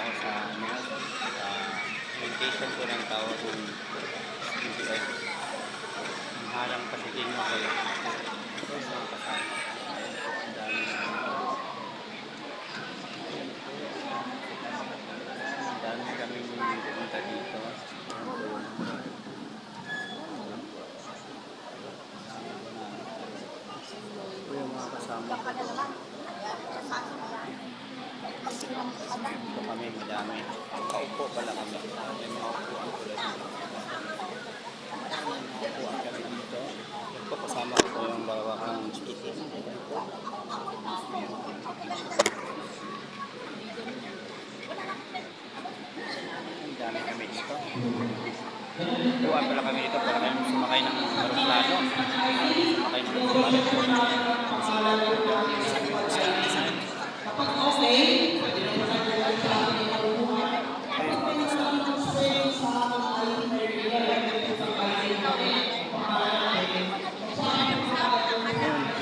ako sa meditation ko ng tao ng BPS. Ang harang kasi din mo kayo. Ito sa mga kasama. Ang dami na. Ang dami kami pumunta dito. Ito yung mga kasama ko. Ito kami, madami. Kaupo pala kami. May mga upuan ko lang. May mga upuan kami dito. Ito kasama ko yung bawa kang chikitin. Ang dami kami dito. Upuan pala kami dito para kami sumakay ng aeroplano. Sumakay ng aeroplano.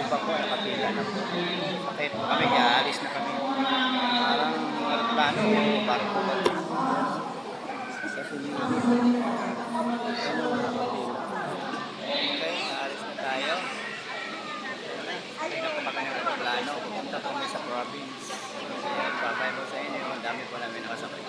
Iba po, nakapila na po. Bakit po kami, aalis na kami. Parang aeroplano o barko ba? Kasi okay, aalis na tayo. Hindi na po kami ng aeroplano. Pupunta po kami sa province. Papay po sa inyo. Ang dami po namin nakasakay.